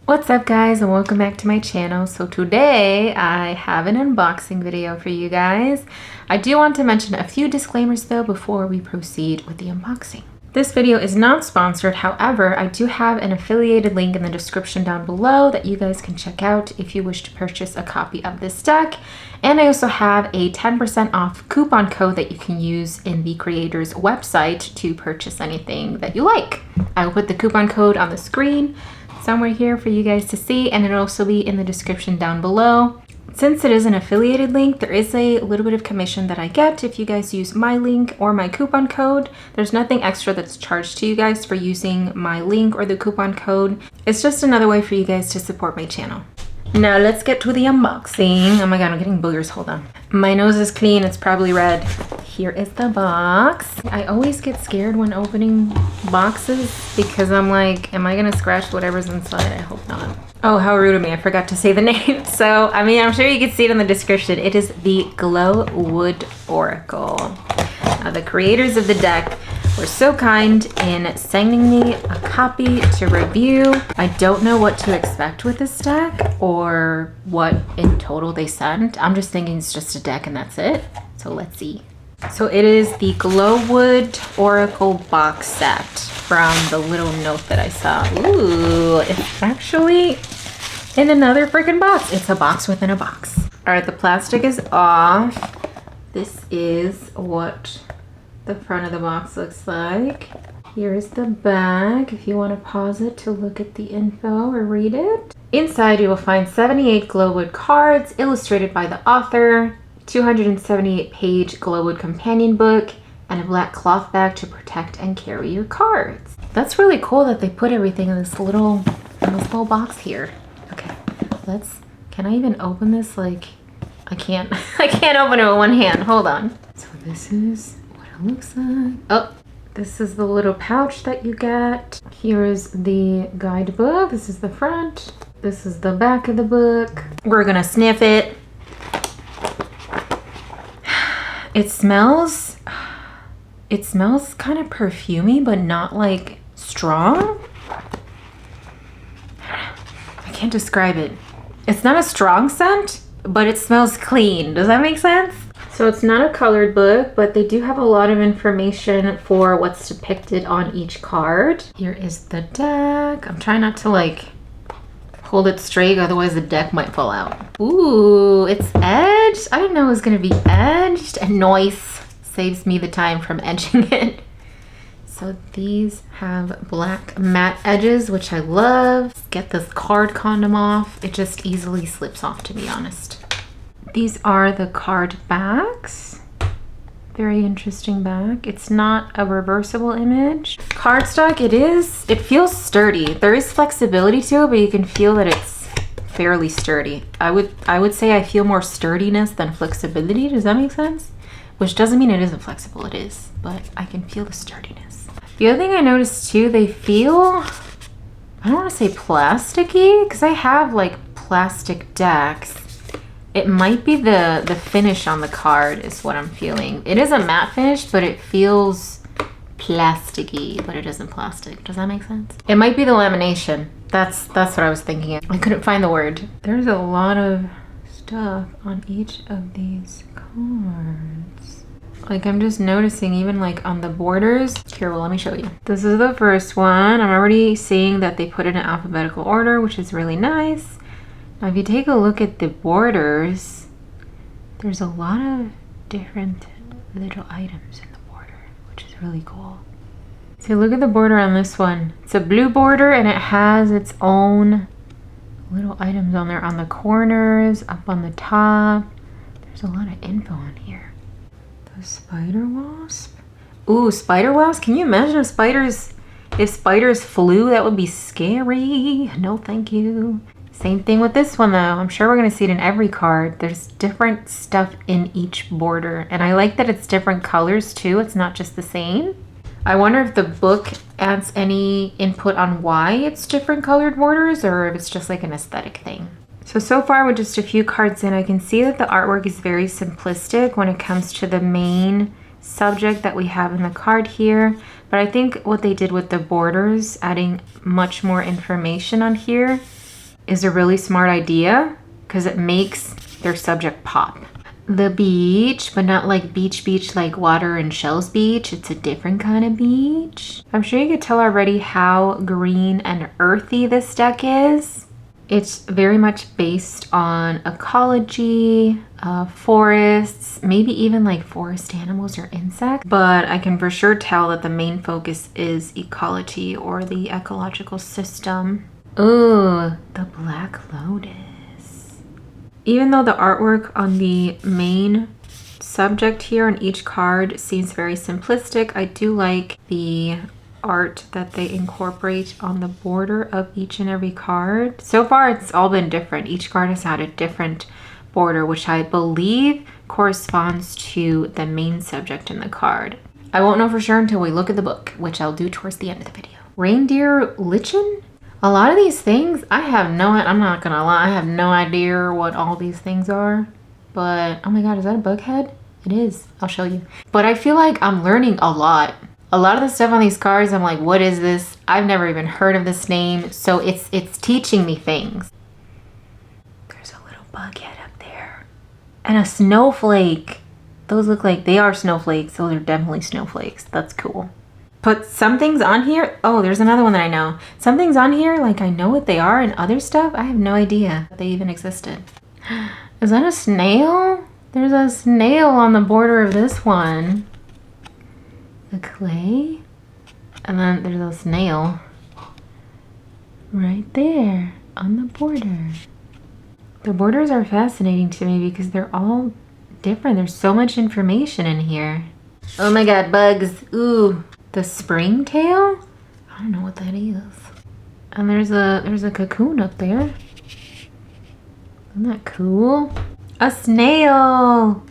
What's up guys, and welcome back to my channel. So today I have an unboxing video for you guys. I do want to mention a few disclaimers though before we proceed with the unboxing. This video is not sponsored, however, I do have an affiliated link in the description down below that you guys can check out if you wish to purchase a copy of this deck. And I also have a 10% off coupon code that you can use in the creator's website to purchase anything that you like. I will put the coupon code on the screen somewhere here for you guys to see, and it'll also be in the description down below. Since it is an affiliated link, there is a little bit of commission that I get if you guys use my link or my coupon code. There's nothing extra that's charged to you guys for using my link or the coupon code. It's just another way for you guys to support my channel. Now let's get to the unboxing. Oh my god, I'm getting boogers, hold on. My nose is clean, it's probably red. Here is the box. I always get scared when opening boxes because I'm like, am I gonna scratch whatever's inside? I hope not. Oh, how rude of me, I forgot to say the name. So, I mean, I'm sure you can see it in the description. It is the GlowWood Oracle. Now, the creators of the deck were so kind in sending me a copy to review. I don't know what to expect with this deck or what in total they sent. I'm just thinking it's just a deck and that's it. So let's see. So it is the GlowWood Oracle box set from the little note that I saw. Ooh, it's actually in another freaking box. It's a box within a box. All right, the plastic is off. This is what the front of the box looks like. Here is the back if you want to pause it to look at the info or read it. Inside you will find 78 GlowWood cards illustrated by the author, 278-page GlowWood companion book, and a black cloth bag to protect and carry your cards. That's really cool that they put everything in this little box here. Okay, can I even open this? Like, I can't open it with one hand. Hold on. So this is what it looks like. Oh, this is the little pouch that you get. Here is the guidebook. This is the front. This is the back of the book. We're gonna sniff it. It smells kind of perfumey, but not like strong. I can't describe it. It's not a strong scent, but it smells clean. Does that make sense? So it's not a colored book, but they do have a lot of information for what's depicted on each card. Here is the deck. I'm trying not to like hold it straight, otherwise the deck might fall out. Ooh, it's edged. I didn't know it was gonna be edged, and noise saves me the time from edging it. So these have black matte edges, which I love. Get this card condom off. It just easily slips off, to be honest. These are the card backs. Very interesting back. It's not a reversible image. Cardstock, it feels sturdy. There is flexibility to it, but you can feel that it's fairly sturdy. I would say I feel more sturdiness than flexibility. Does that make sense? Which doesn't mean it isn't flexible, it is, but I can feel the sturdiness. The other thing I noticed too, they feel, I don't want to say plasticky, because I have like plastic decks. It might be the finish on the card is what I'm feeling. It is a matte finish, but it feels plasticky, but it isn't plastic. Does that make sense? It might be the lamination. That's what I was thinking. I couldn't find the word. There's a lot of stuff on each of these cards. Like, I'm just noticing even like on the borders. Here, well, let me show you. This is the first one. I'm already seeing that they put it in alphabetical order, which is really nice. Now, if you take a look at the borders, there's a lot of different little items in the border, which is really cool. So look at the border on this one. It's a blue border and it has its own little items on there on the corners, up on the top. There's a lot of info on here. The spider wasp. Ooh, spider wasp. Can you imagine if spiders flew? That would be scary. No, thank you. Same thing with this one though. I'm sure we're gonna see it in every card. There's different stuff in each border. And I like that it's different colors too. It's not just the same. I wonder if the book adds any input on why it's different colored borders or if it's just like an aesthetic thing. So far with just a few cards in, I can see that the artwork is very simplistic when it comes to the main subject that we have in the card here. But I think what they did with the borders, adding much more information on here, is a really smart idea because it makes their subject pop. The beach, but not like beach like water and shells beach. It's a different kind of beach. I'm sure you could tell already how green and earthy this deck is. It's very much based on ecology, forests, maybe even like forest animals or insects. But I can for sure tell that the main focus is ecology or the ecological system. Ooh, the Black Lotus. Even though the artwork on the main subject here on each card seems very simplistic, I do like the art that they incorporate on the border of each and every card. So far it's all been different. Each card has had a different border, which I believe corresponds to the main subject in the card. I won't know for sure until we look at the book, which I'll do towards the end of the video. Reindeer lichen? A lot of these things, I'm not gonna lie, I have no idea what all these things are. But, oh my god, is that a bug head? It is. I'll show you. But I feel like I'm learning a lot. A lot of the stuff on these cards, I'm like, what is this? I've never even heard of this name. So it's teaching me things. There's a little bug head up there. And a snowflake. Those look like they are snowflakes. Those are definitely snowflakes. That's cool. Put some things on here. Oh, there's another one that I know. Some things on here, like I know what they are, and other stuff, I have no idea that they even existed. Is that a snail? There's a snail on the border of this one. The clay, and then there's a snail right there on the border. The borders are fascinating to me because they're all different. There's so much information in here. Oh my god, bugs. Ooh, the springtail? I don't know what that is. And there's a cocoon up there. Isn't that cool? A snail.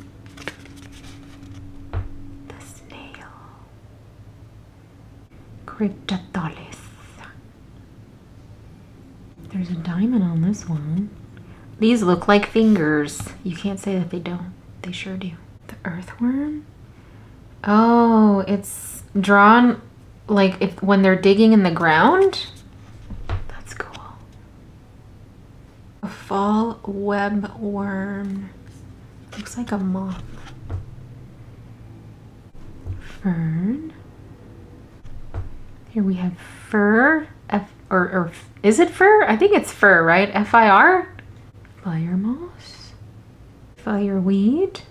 Cryptotalis. There's a diamond on this one. These look like fingers. You can't say that they don't. They sure do. The earthworm? Oh, it's drawn like when they're digging in the ground? That's cool. A fall web worm. Looks like a moth. Fern. Here we have fir, or is it fir? I think it's fir, right? F-I-R? Fire moss? Fireweed?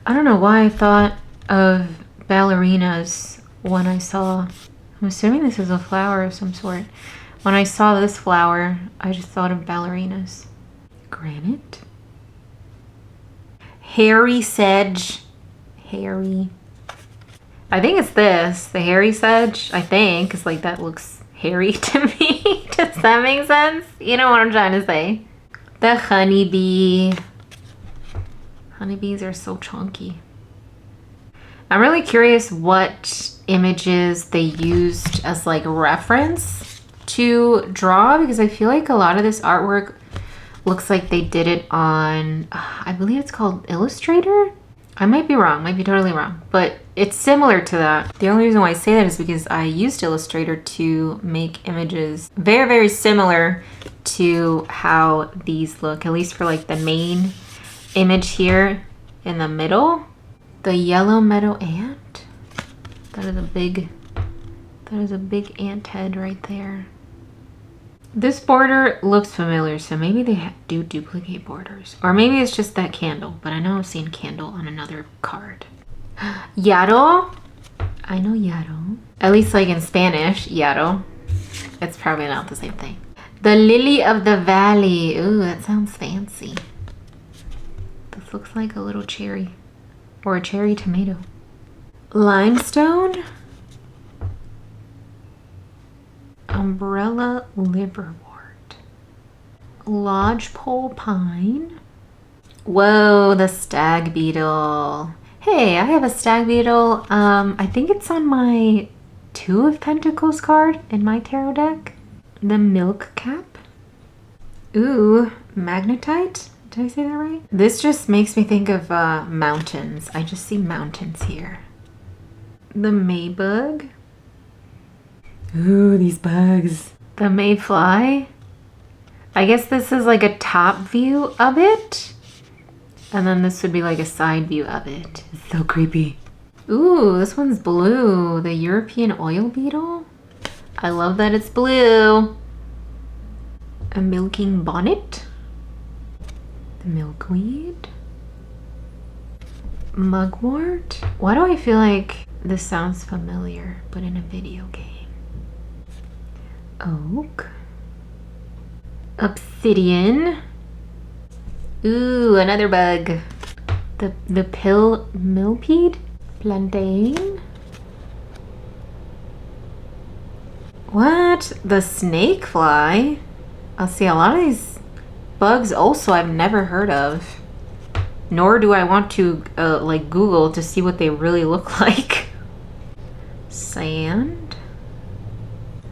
I don't know why I thought of ballerinas when I saw, I'm assuming this is a flower of some sort. When I saw this flower, I just thought of ballerinas. Granite? Hairy sedge. Hairy. I think it's this, the hairy sedge, I think, because like that looks hairy to me. Does that make sense? You know what I'm trying to say. The honeybee. Honeybees are so chunky. I'm really curious what images they used as like reference to draw, because I feel like a lot of this artwork looks like they did it on, I believe it's called Illustrator. I might be wrong, might be totally wrong, but it's similar to that. The only reason why I say that is because I used Illustrator to make images very, very similar to how these look, at least for like the main image here in the middle. The yellow meadow ant. That is a big ant head right there. This border looks familiar, so maybe they do duplicate borders. Or maybe it's just that candle, but I know I've seen candle on another card. Yarrow? I know yarrow. At least like in Spanish, yarrow. It's probably not the same thing. The lily of the valley. Ooh, that sounds fancy. This looks like a little cherry. Or a cherry tomato. Limestone? Umbrella liverwort. Lodgepole pine. Whoa, the stag beetle. Hey, I have a stag beetle. I think it's on my Two of Pentacles card in my tarot deck. The milk cap. Ooh, magnetite. Did I say that right? This just makes me think of mountains. I just see mountains here. The maybug. Ooh, these bugs. The mayfly. I guess this is like a top view of it. And then this would be like a side view of it. It's so creepy. Ooh, this one's blue. The European oil beetle. I love that it's blue. A milking bonnet. The milkweed. Mugwort. Why do I feel like this sounds familiar, but in a video game? Oak. Obsidian. Ooh, another bug. The pill millipede? Plantain. What? The snake fly? I'll see, a lot of these bugs also I've never heard of. Nor do I want to like Google to see what they really look like. Sand.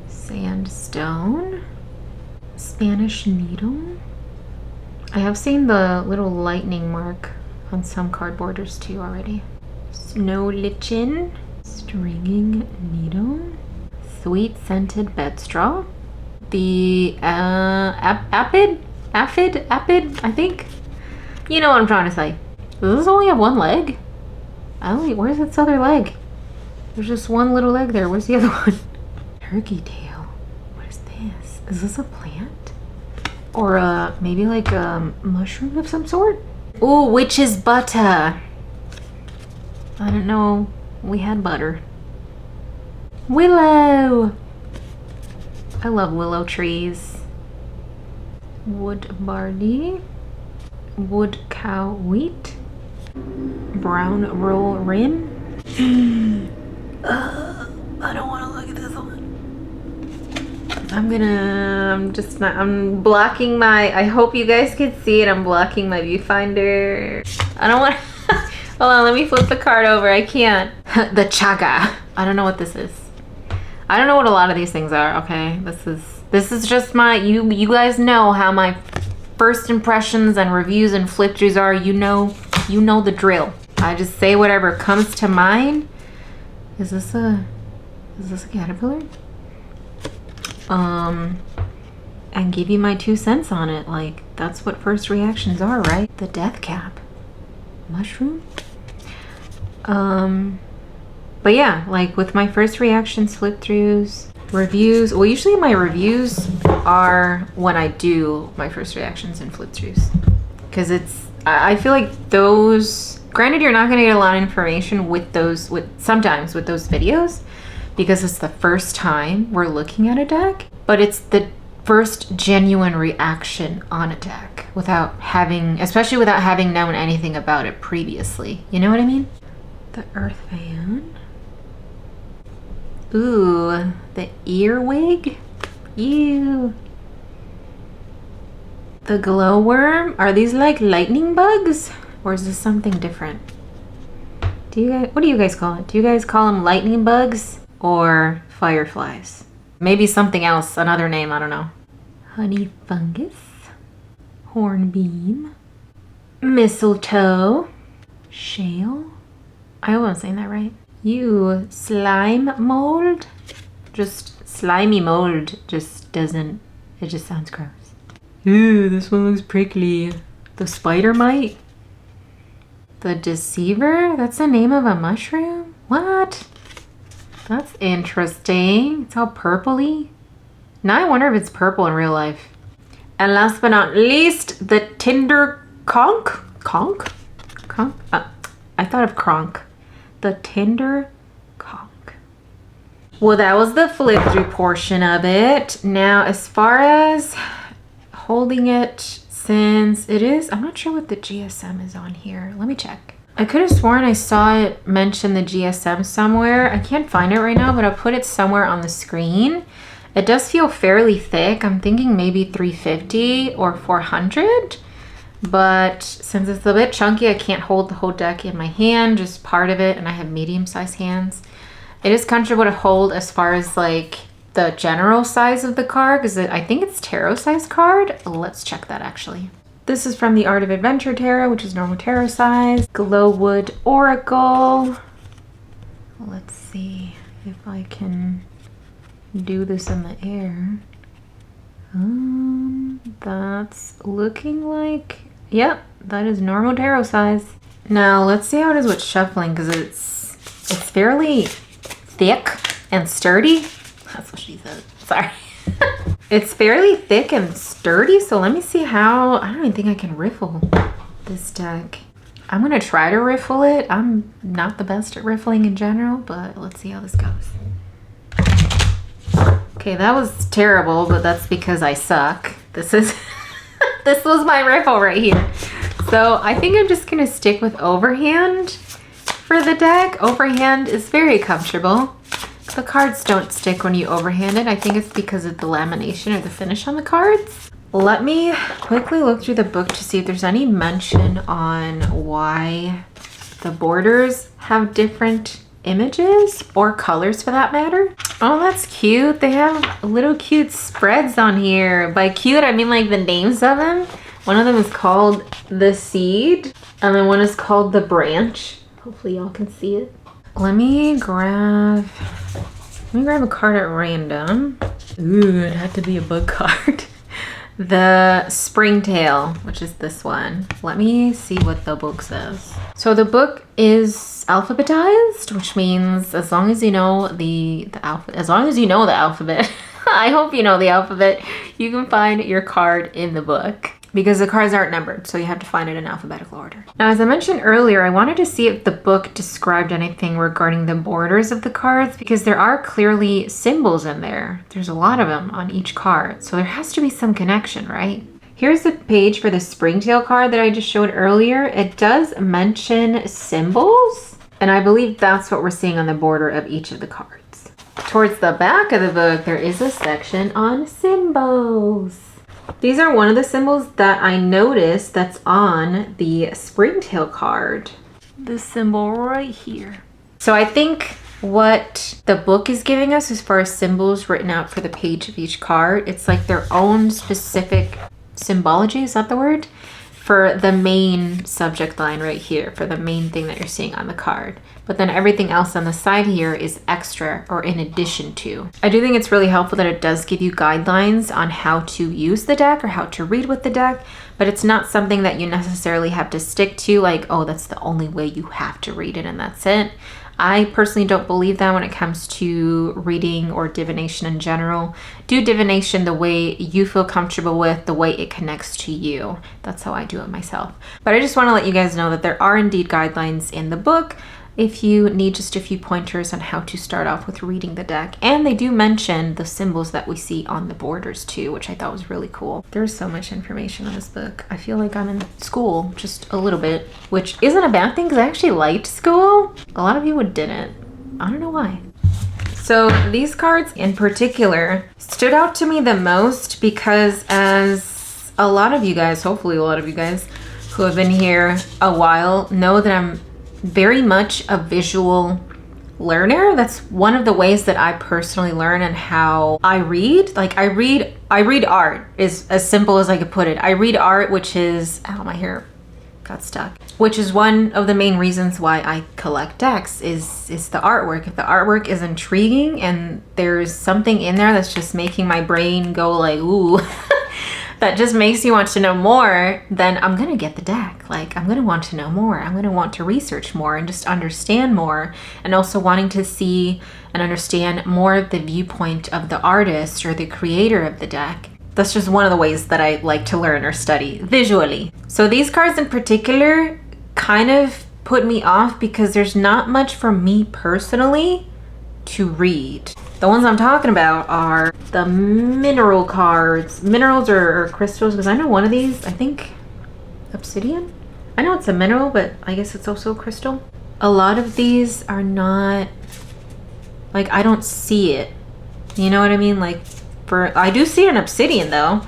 Sandstone. Spanish needle. I have seen the little lightning mark on some cardboarders too already. Snow lichen. Stringing needle. Sweet scented bed straw. The aphid, I think. You know what I'm trying to say. Does this only have one leg? Where's its other leg? There's just one little leg there. Where's the other one? Turkey tail. What is this? Is this a plant? Or maybe like a mushroom of some sort? Ooh, witch's butter. I didn't know we had butter. Willow. I love willow trees. Wood barley. Wood cow wheat. Brown roll rim. I don't want to look at this one. I'm blocking my, I hope you guys can see it. I'm blocking my viewfinder. I don't want to, hold on, let me flip the card over. I can't. The chaga. I don't know what this is. I don't know what a lot of these things are, okay? This is just my, you guys know how my first impressions and reviews and FlipThrus are. You know the drill. I just say whatever comes to mind. Is this a caterpillar? And give you my 2 cents on it. Like, that's what first reactions are, right? The death cap. Mushroom? But yeah, like with my first reactions, FlipThrus, reviews. Well, usually my reviews are when I do my first reactions in FlipThrus. Because I feel like those, granted you're not going to get a lot of information with those, sometimes with those videos, because it's the first time we're looking at a deck, but it's the first genuine reaction on a deck especially without having known anything about it previously. You know what I mean? The earth fan. Ooh, the earwig. Ew. The glowworm. Are these like lightning bugs? Or is this something different? What do you guys call it? Do you guys call them lightning bugs or fireflies? Maybe something else, another name, I don't know. Honey fungus. Hornbeam. Mistletoe. Shale. I hope I'm saying that right. You slime mold. Just slimy mold just doesn't, it just sounds gross. Ooh, this one looks prickly. The spider mite. The deceiver? That's the name of a mushroom? What? That's interesting. It's all purpley. Now I wonder if it's purple in real life. And last but not least, the tinder conch? Conch? Conch? I thought of cronk. The tinder conch. Well, that was the FlipThru portion of it. Now, as far as holding it, since it is, I'm not sure what the GSM is on here. Let me check. I could have sworn I saw it mention the GSM somewhere. I can't find it right now, but I'll put it somewhere on the screen. It does feel fairly thick. I'm thinking maybe 350 or 400. But since it's a bit chunky, I can't hold the whole deck in my hand, just part of it, and I have medium-sized hands. It is comfortable to hold as far as like the general size of the card, because I think it's tarot size card. Let's check that actually. This is from the Art of Adventure Tarot, which is normal tarot size. GlowWood Oracle. Let's see if I can do this in the air. That's looking like, yep, that is normal tarot size. Now let's see how it is with shuffling, because it's fairly thick and sturdy. That's what she said. Sorry. It's fairly thick and sturdy, so let me see how, I don't even think I can riffle this deck. I'm gonna try to riffle it. I'm not the best at riffling in general, but let's see how this goes. Okay, that was terrible, but that's because I suck. This is, this was my riffle right here. So I think I'm just gonna stick with overhand for the deck. Overhand is very comfortable. The cards don't stick when you overhand it. I think it's because of the lamination or the finish on the cards. Let me quickly look through the book to see if there's any mention on why the borders have different images or colors for that matter. Oh, that's cute. They have little cute spreads on here. By cute, I mean like the names of them. One of them is called the seed, and then one is called the branch. Hopefully y'all can see it. Let me grab a card at random. Ooh, it had to be a book card. The Springtail, which is this one. Let me see what the book says. So the book is alphabetized, which means as long as you know the alphabet, I hope you know the alphabet, you can find your card in the book. Because the cards aren't numbered, so you have to find it in alphabetical order. Now, as I mentioned earlier, I wanted to see if the book described anything regarding the borders of the cards, because there are clearly symbols in there. There's a lot of them on each card, so there has to be some connection, right? Here's the page for the Springtail card that I just showed earlier. It does mention symbols, and I believe that's what we're seeing on the border of each of the cards. Towards the back of the book, there is a section on symbols. These are one of the symbols that I noticed that's on the Springtail card. This symbol right here. So I think what the book is giving us as far as symbols written out for the page of each card, it's like their own specific symbology, is that the word? For the main subject line right here, for the main thing that you're seeing on the card. But then everything else on the side here is extra or in addition to. I do think it's really helpful that it does give you guidelines on how to use the deck or how to read with the deck, but it's not something that you necessarily have to stick to, like, oh, that's the only way you have to read it and that's it. I personally don't believe that when it comes to reading or divination in general. Do divination the way you feel comfortable with, the way it connects to you. That's how I do it myself. But I just want to let you guys know that there are indeed guidelines in the book if you need just a few pointers on how to start off with reading the deck. And they do mention the symbols that we see on the borders too, which I thought was really cool. There's so much information in this book. I feel like I'm in school just a little bit, which isn't a bad thing because I actually liked school. A lot of you didn't. I don't know why. So these cards in particular stood out to me the most because, as a lot of you guys, hopefully a lot of you guys who have been here a while know, that I'm very much a visual learner. That's one of the ways that I personally learn and how I read. Like I read art, is as simple as I could put it. I read art, which is, ow, my hair got stuck, which is one of the main reasons why I collect decks is the artwork. If the artwork is intriguing and there's something in there that's just making my brain go like, ooh, that just makes you want to know more, then I'm gonna get the deck. Like, I'm gonna want to know more. I'm gonna want to research more and just understand more, and also wanting to see and understand more of the viewpoint of the artist or the creator of the deck. That's just one of the ways that I like to learn or study visually. So these cards in particular kind of put me off because there's not much for me personally to read. The ones I'm talking about are the mineral cards. Minerals or crystals, because I know one of these, I think obsidian? I know it's a mineral, but I guess it's also a crystal. A lot of these are not, like, I don't see it. You know what I mean? Like, I do see an obsidian though.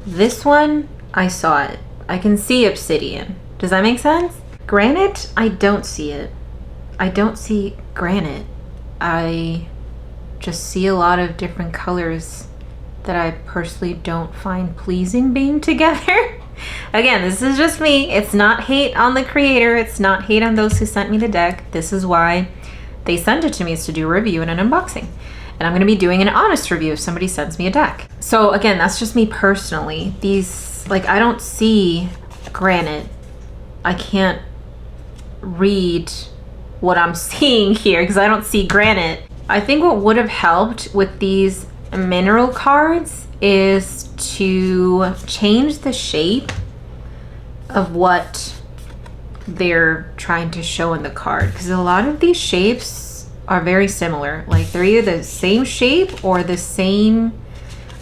This one, I saw it. I can see obsidian. Does that make sense? Granite, I don't see it. I don't see granite. I just see a lot of different colors that I personally don't find pleasing being together. Again, this is just me. It's not hate on the creator. It's not hate on those who sent me the deck. This is why they sent it to me, is to do a review and an unboxing. and I'm gonna be doing an honest review if somebody sends me a deck. So again, that's just me personally. These, like, I don't see granite. I can't read what I'm seeing here because I don't see granite. I think what would have helped with these mineral cards is to change the shape of what they're trying to show in the card, because a lot of these shapes are very similar. Like they're either the same shape or the same,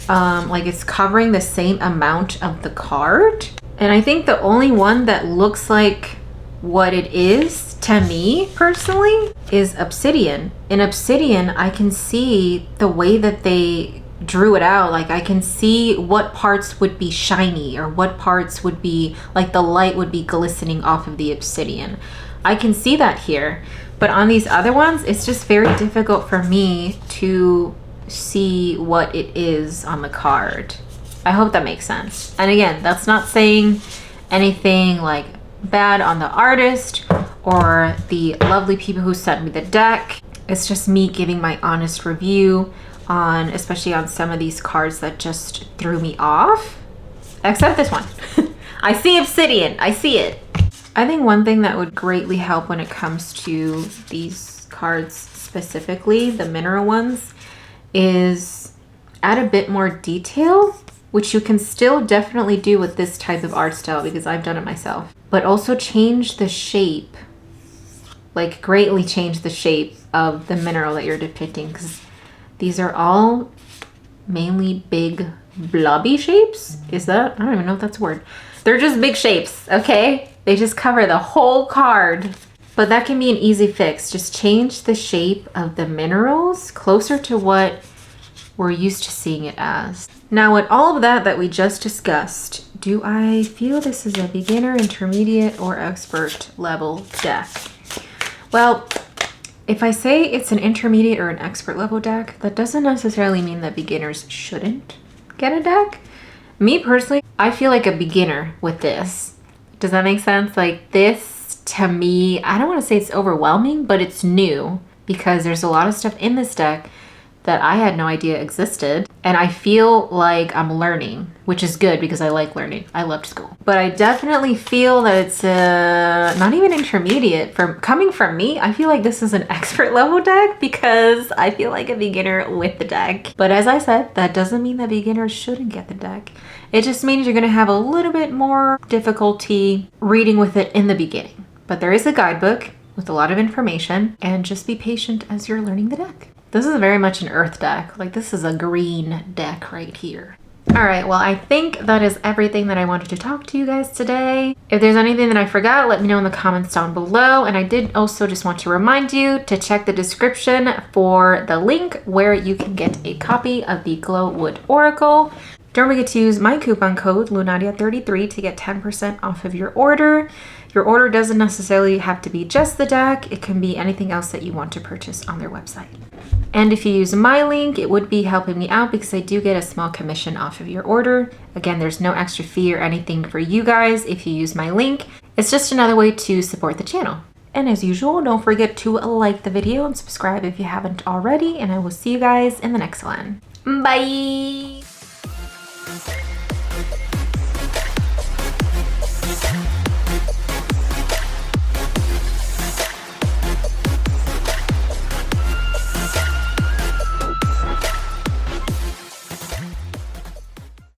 like it's covering the same amount of the card. And I think the only one that looks like what it is to me personally is obsidian. In obsidian, I can see the way that they drew it out. Like I can see what parts would be shiny or what parts would be like the light would be glistening off of the obsidian. I can see that here, but on these other ones, it's just very difficult for me to see what it is on the card. I hope that makes sense. And again, that's not saying anything like bad on the artist or the lovely people who sent me the deck. It's just me giving my honest review on, especially on some of these cards that just threw me off, except this one. I see obsidian, I see it. I think one thing that would greatly help when it comes to these cards specifically, the mineral ones, is add a bit more detail, which you can still definitely do with this type of art style because I've done it myself, but also change the shape, like greatly change the shape of the mineral that you're depicting, because these are all mainly big blobby shapes. Is that? I don't even know if that's a word. They're just big shapes, okay? They just cover the whole card. But that can be an easy fix. Just change the shape of the minerals closer to what we're used to seeing it as. Now, with all of that we just discussed, do I feel this is a beginner, intermediate, or expert level deck? Well, if I say it's an intermediate or an expert level deck, that doesn't necessarily mean that beginners shouldn't get a deck. Me personally, I feel like a beginner with this. Does that make sense? Like this, to me, I don't want to say it's overwhelming, but it's new because there's a lot of stuff in this deck that I had no idea existed. And I feel like I'm learning, which is good because I like learning. I loved school. But I definitely feel that it's not even intermediate. Coming from me, I feel like this is an expert level deck because I feel like a beginner with the deck. But as I said, that doesn't mean that beginners shouldn't get the deck. It just means you're gonna have a little bit more difficulty reading with it in the beginning. But there is a guidebook with a lot of information, and just be patient as you're learning the deck. This is very much an earth deck. Like this is a green deck right here. All right, well, I think that is everything that I wanted to talk to you guys today. If there's anything that I forgot, let me know in the comments down below. And I did also just want to remind you to check the description for the link where you can get a copy of the GlowWood Oracle. Don't forget to use my coupon code Lunadia33 to get 10% off of your order. Your order doesn't necessarily have to be just the deck. It can be anything else that you want to purchase on their website. And if you use my link, it would be helping me out because I do get a small commission off of your order. Again, there's no extra fee or anything for you guys if you use my link. It's just another way to support the channel. And as usual, don't forget to like the video and subscribe if you haven't already, and I will see you guys in the next one. Bye!